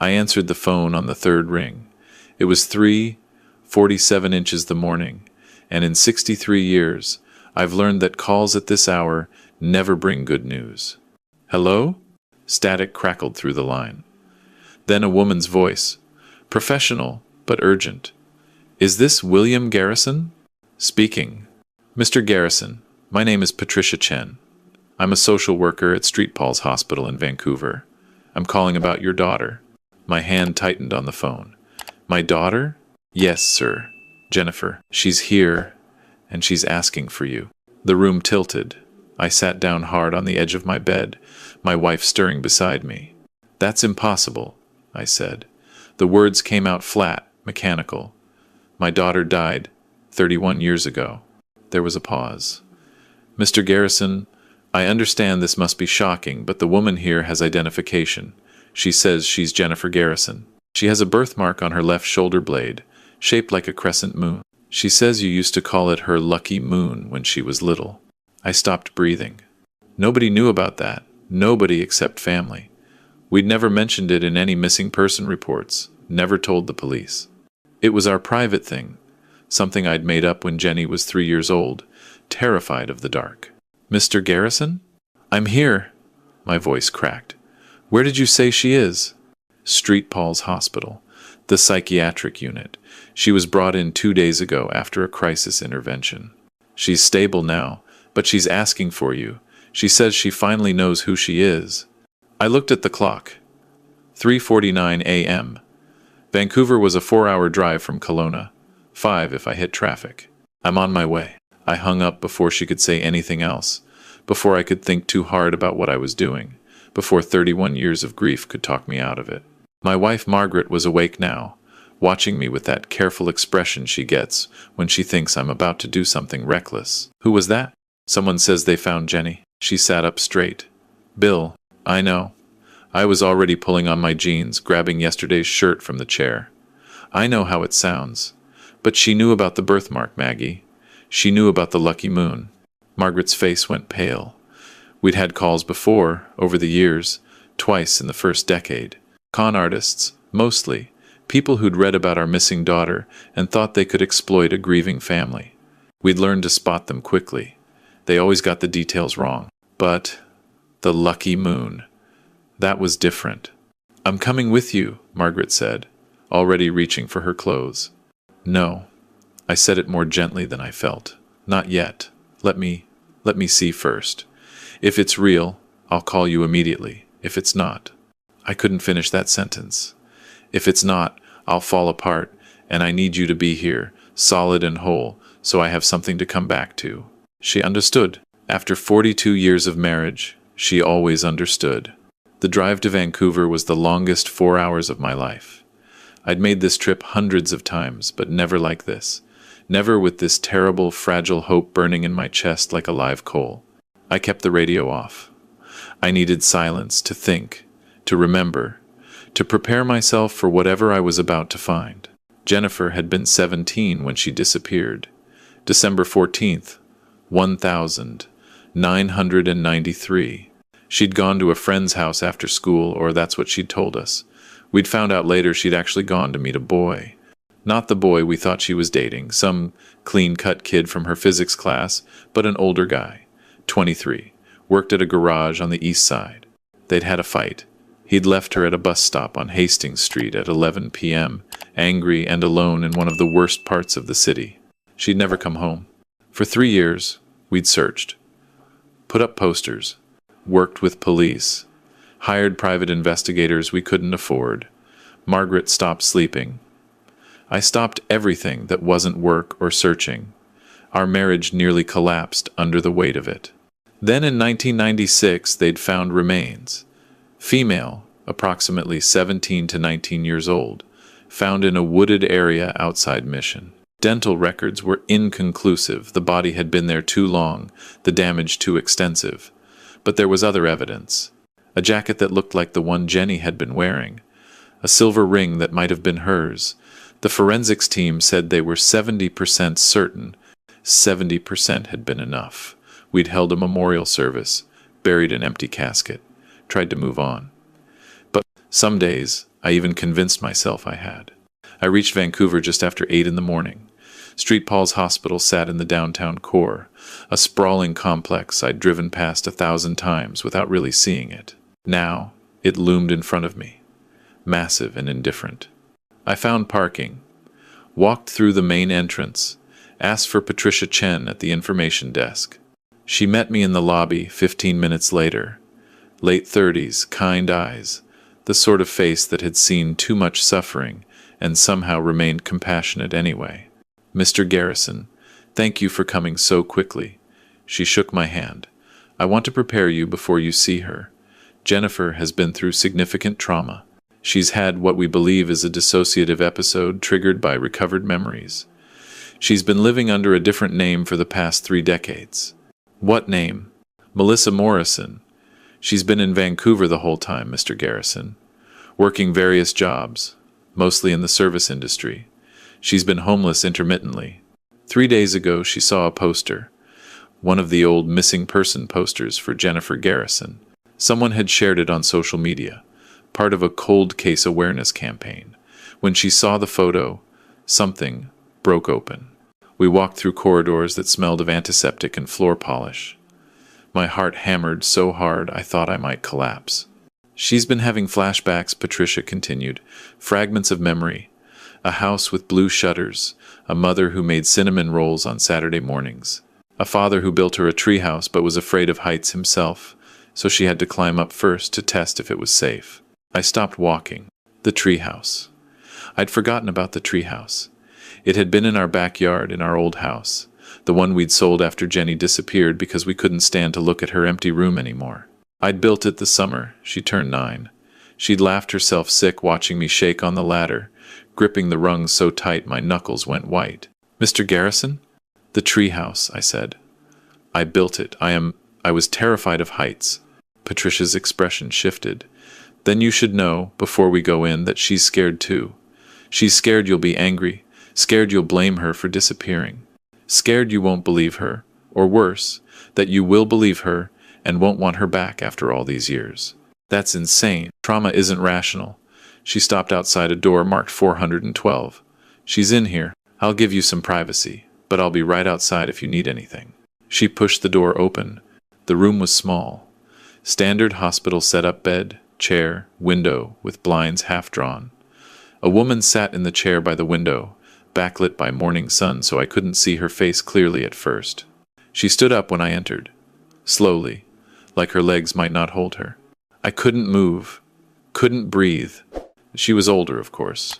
I answered the phone on the third ring. It was 3:47 inches the morning, and in 63 years, I've learned that calls at this hour never bring good news. Hello? Static crackled through the line. Then a woman's voice, professional but urgent. Is this William Garrison? Speaking. Mr. Garrison, my name is Patricia Chen. I'm a social worker at St. Paul's Hospital in Vancouver. I'm calling about your daughter. My hand tightened on the phone. My daughter? Yes, sir. Jennifer. She's here, and she's asking for you. The room tilted. I sat down hard on the edge of my bed, my wife stirring beside me. That's impossible, I said. The words came out flat, mechanical. My daughter died 31 years ago. There was a pause. Mr. Garrison, I understand this must be shocking, but the woman here has identification. She says she's Jennifer Garrison. She has a birthmark on her left shoulder blade, shaped like a crescent moon. She says you used to call it her lucky moon when she was little. I stopped breathing. Nobody knew about that. Nobody except family. We'd never mentioned it in any missing person reports, never told the police. It was our private thing, something I'd made up when Jenny was 3 years old, terrified of the dark. Mr. Garrison? I'm here. My voice cracked. Where did you say she is? St. Paul's Hospital, the psychiatric unit. She was brought in 2 days ago after a crisis intervention. She's stable now, but she's asking for you. She says she finally knows who she is. I looked at the clock. 3:49 a.m. Vancouver was a 4-hour drive from Kelowna. 5 if I hit traffic. I'm on my way. I hung up before she could say anything else, before I could think too hard about what I was doing, before 31 years of grief could talk me out of it. My wife Margaret was awake now, watching me with that careful expression she gets when she thinks I'm about to do something reckless. Who was that? Someone says they found Jenny. She sat up straight. Bill, I know. I was already pulling on my jeans, grabbing yesterday's shirt from the chair. I know how it sounds. But she knew about the birthmark, Maggie. She knew about the lucky moon. Margaret's face went pale. We'd had calls before, over the years, twice in the first decade. Con artists, mostly. People who'd read about our missing daughter and thought they could exploit a grieving family. We'd learned to spot them quickly. They always got the details wrong. But the lucky moon. That was different. I'm coming with you, Margaret said, already reaching for her clothes. No. I said it more gently than I felt. Not yet. Let me see first. If it's real, I'll call you immediately. If it's not. I couldn't finish that sentence. If it's not, I'll fall apart, and I need you to be here, solid and whole, so I have something to come back to. She understood. After 42 years of marriage, she always understood. The drive to Vancouver was the longest 4 hours of my life. I'd made this trip hundreds of times, but never like this. Never with this terrible, fragile hope burning in my chest like a live coal. I kept the radio off. I needed silence to think, to remember, to prepare myself for whatever I was about to find. Jennifer had been 17 when she disappeared. December 14th, 1993. She'd gone to a friend's house after school, or that's what she'd told us. We'd found out later she'd actually gone to meet a boy. Not the boy we thought she was dating, some clean-cut kid from her physics class, but an older guy, 23, worked at a garage on the east side. They'd had a fight. He'd left her at a bus stop on Hastings Street at 11 p.m., angry and alone in one of the worst parts of the city. She'd never come home. For 3 years, we'd searched. Put up posters. Worked with police. Hired private investigators we couldn't afford. Margaret stopped sleeping. I stopped everything that wasn't work or searching. Our marriage nearly collapsed under the weight of it. Then in 1996, they'd found remains. Female, approximately 17 to 19 years old, found in a wooded area outside Mission. Dental records were inconclusive. The body had been there too long, the damage too extensive. But there was other evidence. A jacket that looked like the one Jenny had been wearing. A silver ring that might have been hers. The forensics team said they were 70% certain. 70% had been enough. We'd held a memorial service, buried an empty casket, tried to move on. But some days, I even convinced myself I had. I reached Vancouver just after 8 in the morning. St. Paul's Hospital sat in the downtown core, a sprawling complex I'd driven past 1,000 times without really seeing it. Now, it loomed in front of me, massive and indifferent. I found parking, walked through the main entrance, asked for Patricia Chen at the information desk. She met me in the lobby 15 minutes later. Late 30s, kind eyes, the sort of face that had seen too much suffering and somehow remained compassionate anyway. "Mr. Garrison, thank you for coming so quickly." She shook my hand. "I want to prepare you before you see her. Jennifer has been through significant trauma. She's had what we believe is a dissociative episode triggered by recovered memories. She's been living under a different name for the past 3 decades. "What name?" "Melissa Morrison. She's been in Vancouver the whole time, Mr. Garrison, working various jobs, mostly in the service industry. She's been homeless intermittently. 3 days ago she saw a poster, one of the old missing person posters for Jennifer Garrison. Someone had shared it on social media, part of a cold case awareness campaign. When she saw the photo, something broke open. We walked through corridors that smelled of antiseptic and floor polish. My heart hammered so hard I thought I might collapse. She's been having flashbacks," Patricia continued, "fragments of memory. A house with blue shutters, a mother who made cinnamon rolls on Saturday mornings, a father who built her a treehouse but was afraid of heights himself, so she had to climb up first to test if it was safe." I stopped walking. The treehouse. I'd forgotten about the treehouse. It had been in our backyard in our old house, the one we'd sold after Jenny disappeared because we couldn't stand to look at her empty room anymore. I'd built it the summer she turned 9. She'd laughed herself sick watching me shake on the ladder, gripping the rungs so tight my knuckles went white. "Mr. Garrison?" "The treehouse," I said. "I built it. I was terrified of heights." Patricia's expression shifted. "Then you should know, before we go in, that she's scared too. She's scared you'll be angry, scared you'll blame her for disappearing, scared you won't believe her, or worse, that you will believe her and won't want her back after all these years. That's insane. Trauma isn't rational." She stopped outside a door marked 412. "She's in here. I'll give you some privacy, but I'll be right outside if you need anything." She pushed the door open. The room was small. Standard hospital setup: bed, chair, window, with blinds half drawn. A woman sat in the chair by the window, backlit by morning sun so I couldn't see her face clearly at first. She stood up when I entered, slowly, like her legs might not hold her. I couldn't move, couldn't breathe. She was older, of course.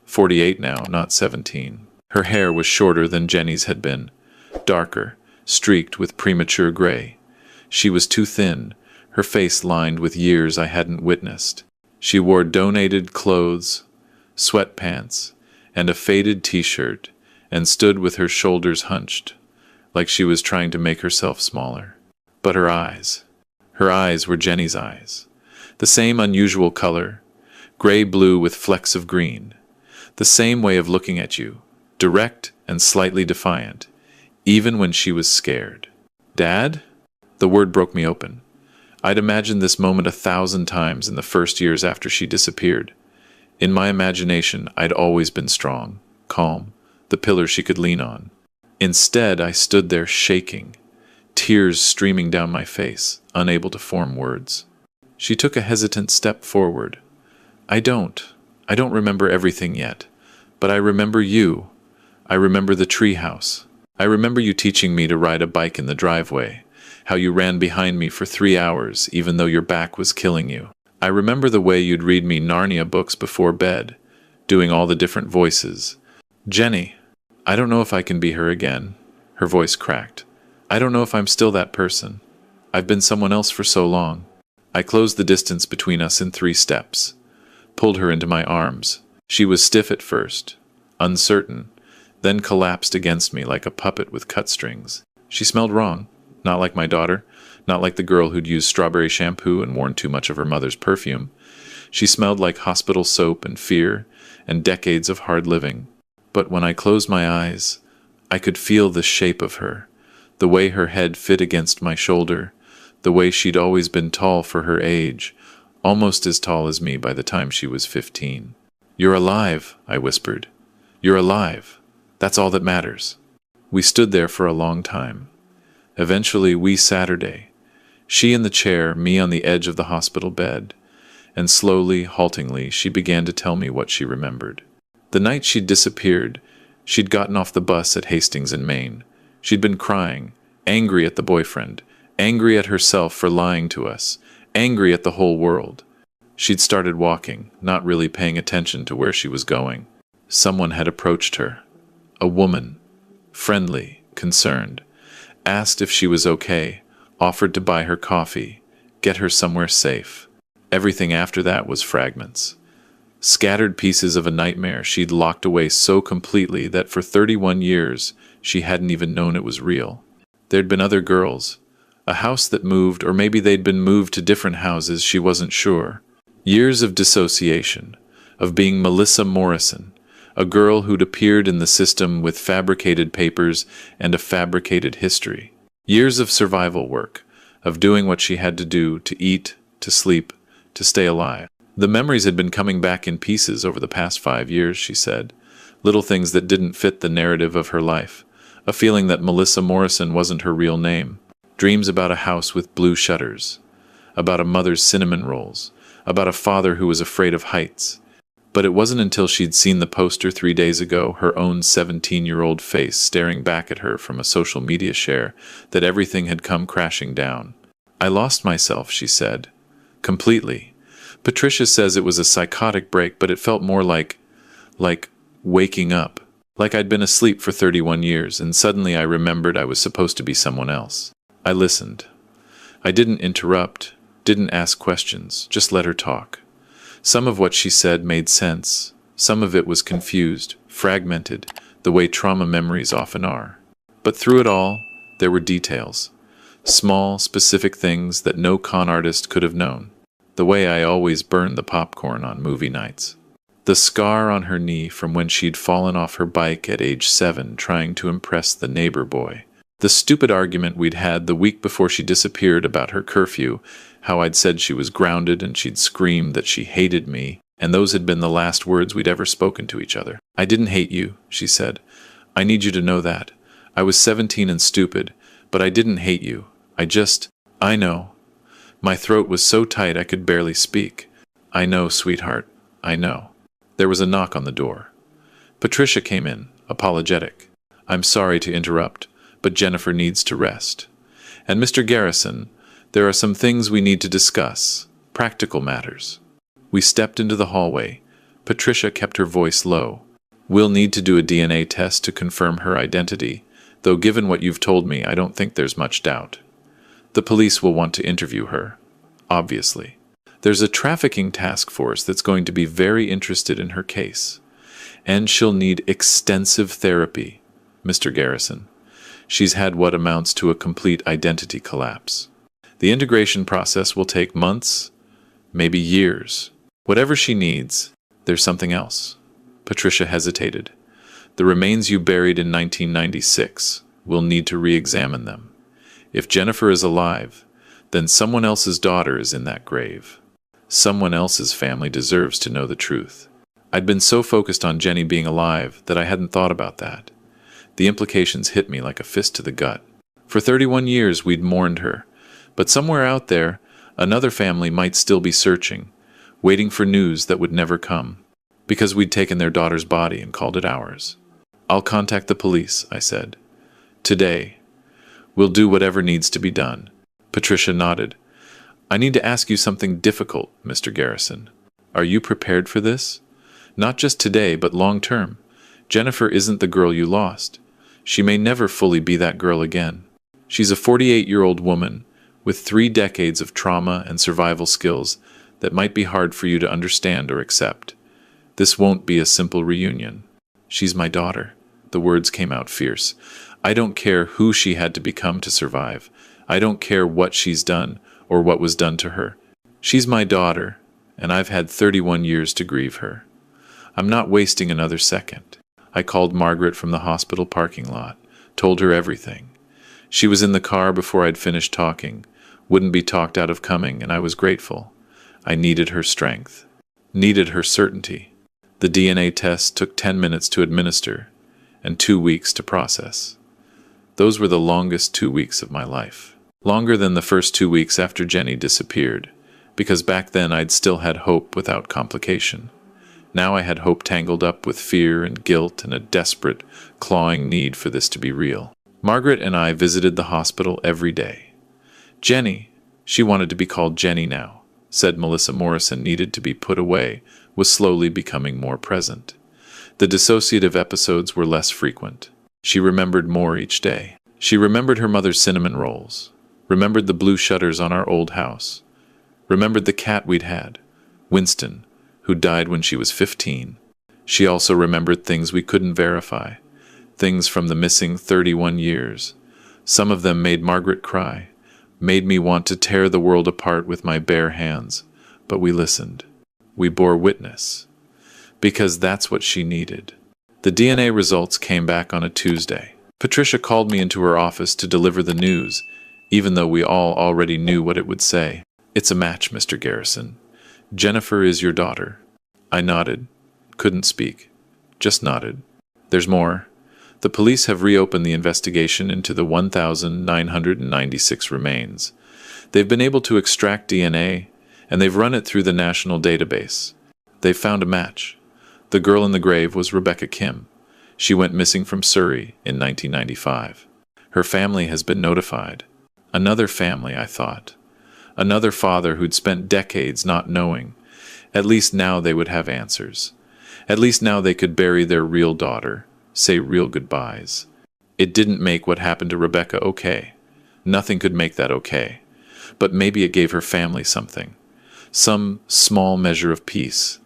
48 now, not 17. Her hair was shorter than Jenny's had been, darker, streaked with premature gray. She was too thin, her face lined with years I hadn't witnessed. She wore donated clothes, sweatpants, and a faded t-shirt, and stood with her shoulders hunched, like she was trying to make herself smaller. But her eyes were Jenny's eyes. The same unusual color, gray-blue with flecks of green. The same way of looking at you, direct and slightly defiant, even when she was scared. "Dad?" The word broke me open. I'd imagined this moment 1,000 times in the first years after she disappeared. In my imagination, I'd always been strong, calm, the pillar she could lean on. Instead, I stood there shaking, tears streaming down my face, unable to form words. She took a hesitant step forward. I don't remember everything yet, but I remember you. I remember the treehouse. I remember you teaching me to ride a bike in the driveway, how you ran behind me for 3 hours even though your back was killing you. I remember the way you'd read me Narnia books before bed, doing all the different voices. Jenny, I don't know if I can be her again. Her voice cracked. I don't know if I'm still that person. I've been someone else for so long. I closed the distance between us in 3 steps, pulled her into my arms. She was stiff at first, uncertain, then collapsed against me like a puppet with cut strings. She smelled wrong, not like my daughter, not like the girl who'd used strawberry shampoo and worn too much of her mother's perfume. She smelled like hospital soap and fear and decades of hard living. But when I closed my eyes, I could feel the shape of her, the way her head fit against my shoulder, the way she'd always been tall for her age, almost as tall as me by the time she was 15. "You're alive," I whispered. "You're alive. That's all that matters." We stood there for a long time. Eventually, we Saturday. She in the chair, me on the edge of the hospital bed. And slowly, haltingly, she began to tell me what she remembered. The night she'd disappeared, she'd gotten off the bus at Hastings in Maine. She'd been crying, angry at the boyfriend, angry at herself for lying to us, angry at the whole world. She'd started walking, not really paying attention to where she was going. Someone had approached her. A woman. Friendly, concerned. Asked if she was okay, offered to buy her coffee, get her somewhere safe. Everything after that was fragments. Scattered pieces of a nightmare she'd locked away so completely that for 31 years she hadn't even known it was real. There'd been other girls. A house that moved, or maybe they'd been moved to different houses, she wasn't sure. Years of dissociation, of being Melissa Morrison, a girl who'd appeared in the system with fabricated papers and a fabricated history. Years of survival work, of doing what she had to do to eat, to sleep, to stay alive. The memories had been coming back in pieces over the past 5 years, she said. Little things that didn't fit the narrative of her life. A feeling that Melissa Morrison wasn't her real name. Dreams about a house with blue shutters. About a mother's cinnamon rolls. About a father who was afraid of heights. But it wasn't until she'd seen the poster 3 days ago, her own 17-year-old face staring back at her from a social media share, that everything had come crashing down. "I lost myself," she said. "Completely. Patricia says it was a psychotic break, but it felt more like waking up. Like I'd been asleep for 31 years, and suddenly I remembered I was supposed to be someone else." I listened. I didn't interrupt, didn't ask questions, just let her talk. Some of what she said made sense. Some of it was confused, fragmented, the way trauma memories often are. But through it all, there were details. Small, specific things that no con artist could have known. The way I always burned the popcorn on movie nights. The scar on her knee from when she'd fallen off her bike at age 7 trying to impress the neighbor boy. The stupid argument we'd had the week before she disappeared about her curfew, how I'd said she was grounded and she'd screamed that she hated me, and those had been the last words we'd ever spoken to each other. "I didn't hate you," she said. "I need you to know that. I was 17 and stupid, but I didn't hate you. I know." My throat was so tight I could barely speak. "I know, sweetheart. I know." There was a knock on the door. Patricia came in, apologetic. "I'm sorry to interrupt, but Jennifer needs to rest. And Mr. Garrison, there are some things we need to discuss, practical matters." We stepped into the hallway. Patricia kept her voice low. "We'll need to do a DNA test to confirm her identity, though given what you've told me, I don't think there's much doubt. The police will want to interview her, obviously. There's a trafficking task force that's going to be very interested in her case. And she'll need extensive therapy, Mr. Garrison. She's had what amounts to a complete identity collapse. The integration process will take months, maybe years. Whatever she needs, there's something else." Patricia hesitated. "The remains you buried in 1996, we'll need to re-examine them. If Jennifer is alive, then someone else's daughter is in that grave. Someone else's family deserves to know the truth." I'd been so focused on Jenny being alive that I hadn't thought about that. The implications hit me like a fist to the gut. For 31 years we'd mourned her, but somewhere out there, another family might still be searching, waiting for news that would never come, because we'd taken their daughter's body and called it ours. "I'll contact the police," I said. "Today. We'll do whatever needs to be done." Patricia nodded. "I need to ask you something difficult, Mr. Garrison. Are you prepared for this? Not just today, but long term. Jennifer isn't the girl you lost. She may never fully be that girl again. She's a 48-year-old woman with 3 decades of trauma and survival skills that might be hard for you to understand or accept. This won't be a simple reunion. She's my daughter." The words came out fierce. "I don't care who she had to become to survive. I don't care what she's done or what was done to her. She's my daughter, and I've had 31 years to grieve her. I'm not wasting another second." I called Margaret from the hospital parking lot, told her everything. She was in the car before I'd finished talking, wouldn't be talked out of coming, and I was grateful. I needed her strength, needed her certainty. The DNA test took 10 minutes to administer and 2 weeks to process. Those were the longest 2 weeks of my life. Longer than the first 2 weeks after Jenny disappeared, because back then I'd still had hope without complication. Now I had hope tangled up with fear and guilt and a desperate, clawing need for this to be real. Margaret and I visited the hospital every day. Jenny, she wanted to be called Jenny now, said Melissa Morrison needed to be put away, was slowly becoming more present. The dissociative episodes were less frequent. She remembered more each day. She remembered her mother's cinnamon rolls, remembered the blue shutters on our old house, remembered the cat we'd had, Winston, who died when she was 15. She also remembered things we couldn't verify, things from the missing 31 years. Some of them made Margaret cry, made me want to tear the world apart with my bare hands, but we listened. We bore witness, because that's what she needed. The DNA results came back on a Tuesday. Patricia called me into her office to deliver the news, even though we all already knew what it would say. "It's a match, Mr. Garrison. Jennifer is your daughter." I nodded, couldn't speak, just nodded. "There's more. The police have reopened the investigation into the 1,996 remains. They've been able to extract DNA, and they've run it through the national database. They've found a match. The girl in the grave was Rebecca Kim. She went missing from Surrey in 1995. Her family has been notified." Another family, I thought. Another father who'd spent decades not knowing. At least now they would have answers. At least now they could bury their real daughter, say real goodbyes. It didn't make what happened to Rebecca okay. Nothing could make that okay. But maybe it gave her family something. Some small measure of peace.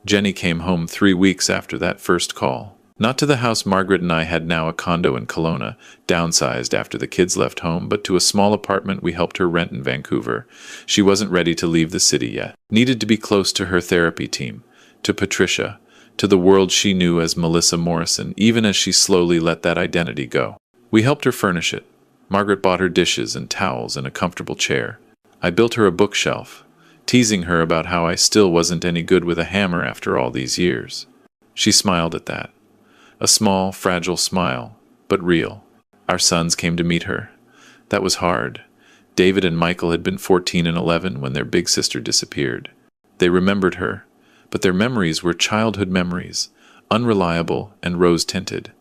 Jenny came home 3 weeks after that first call. Not to the house Margaret and I had, now a condo in Kelowna, downsized after the kids left home, but to a small apartment we helped her rent in Vancouver. She wasn't ready to leave the city yet. Needed to be close to her therapy team, to Patricia, to the world she knew as Melissa Morrison, even as she slowly let that identity go. We helped her furnish it. Margaret bought her dishes and towels and a comfortable chair. I built her a bookshelf, teasing her about how I still wasn't any good with a hammer after all these years. She smiled at that. A small, fragile smile, but real. Our sons came to meet her. That was hard. David and Michael had been 14 and 11 when their big sister disappeared. They remembered her, but their memories were childhood memories, unreliable and rose-tinted.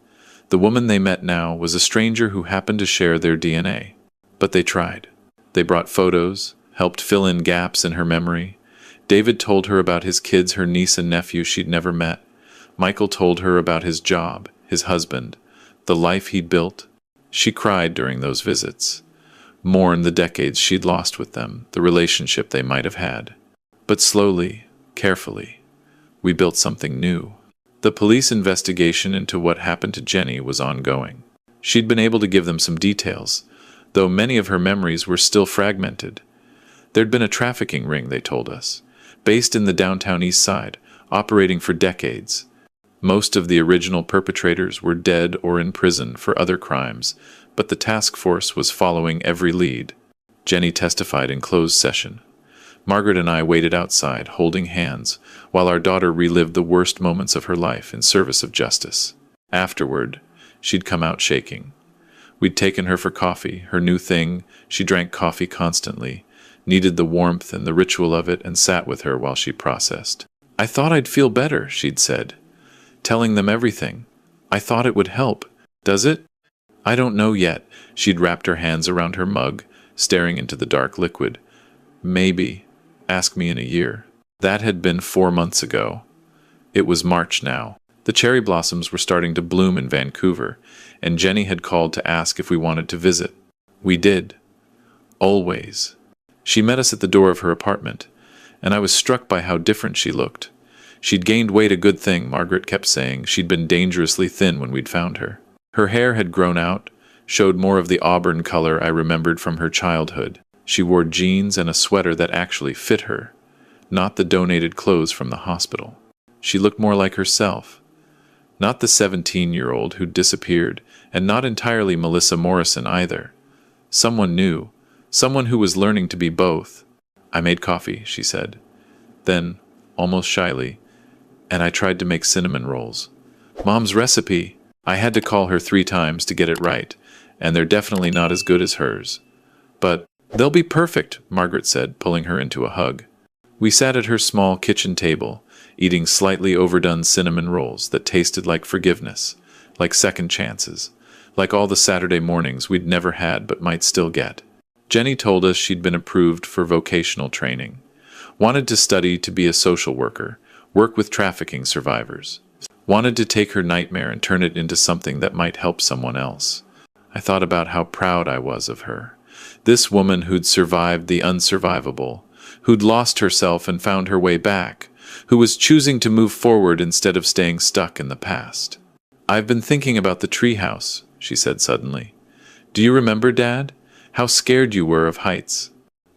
The woman they met now was a stranger who happened to share their DNA. But they tried. They brought photos, helped fill in gaps in her memory. David told her about his kids, her niece and nephew she'd never met. Michael told her about his job, his husband, the life he'd built. She cried during those visits, mourned the decades she'd lost with them, the relationship they might have had. But slowly, carefully, we built something new. The police investigation into what happened to Jenny was ongoing. She'd been able to give them some details, though many of her memories were still fragmented. There'd been a trafficking ring, they told us, based in the downtown East Side, operating for decades. Most of the original perpetrators were dead or in prison for other crimes, but the task force was following every lead. Jenny testified in closed session. Margaret and I waited outside, holding hands, while our daughter relived the worst moments of her life in service of justice. Afterward, she'd come out shaking. We'd taken her for coffee, her new thing. She drank coffee constantly, needed the warmth and the ritual of it, and sat with her while she processed. "I thought I'd feel better," she'd said. "Telling them everything. I thought it would help. Does it?" "I don't know yet." She'd wrapped her hands around her mug, staring into the dark liquid. "Maybe. Ask me in a year." That had been 4 months ago. It was March now. The cherry blossoms were starting to bloom in Vancouver, and Jenny had called to ask if we wanted to visit. We did. Always. She met us at the door of her apartment, and I was struck by how different she looked. She'd gained weight, a good thing, Margaret kept saying. She'd been dangerously thin when we'd found her. Her hair had grown out, showed more of the auburn color I remembered from her childhood. She wore jeans and a sweater that actually fit her, not the donated clothes from the hospital. She looked more like herself. Not the 17-year-old who'd disappeared, and not entirely Melissa Morrison either. Someone new, someone who was learning to be both. "I made coffee," she said. Then, almost shyly, "And I tried to make cinnamon rolls. Mom's recipe! I had to call her 3 times to get it right, and they're definitely not as good as hers. But they'll be perfect," Margaret said, pulling her into a hug. We sat at her small kitchen table, eating slightly overdone cinnamon rolls that tasted like forgiveness, like second chances, like all the Saturday mornings we'd never had but might still get. Jenny told us she'd been approved for vocational training, wanted to study to be a social worker, work with trafficking survivors, wanted to take her nightmare and turn it into something that might help someone else. I thought about how proud I was of her. This woman who'd survived the unsurvivable, who'd lost herself and found her way back, who was choosing to move forward instead of staying stuck in the past. "I've been thinking about the treehouse," she said suddenly. "Do you remember, Dad? How scared you were of heights."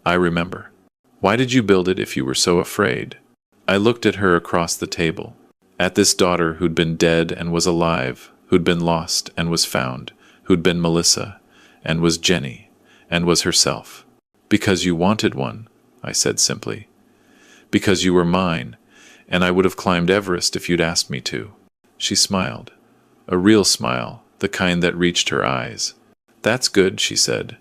"I remember. Why did you build it if you were so afraid?" I looked at her across the table, at this daughter who'd been dead and was alive, who'd been lost and was found, who'd been Melissa, and was Jenny, and was herself. "Because you wanted one," I said simply. "Because you were mine, and I would have climbed Everest if you'd asked me to." She smiled. A real smile, the kind that reached her eyes. "That's good," she said,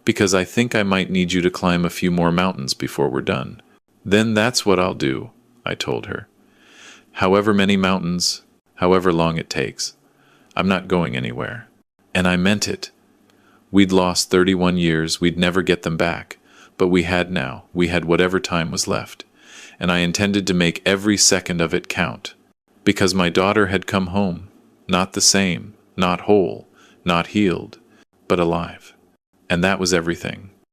"because I think I might need you to climb a few more mountains before we're done." "Then that's what I'll do," I told her. "However many mountains, however long it takes. I'm not going anywhere." And I meant it. We'd lost 31 years, we'd never get them back, but we had now, we had whatever time was left, and I intended to make every second of it count. Because my daughter had come home, not the same, not whole, not healed, but alive. And that was everything.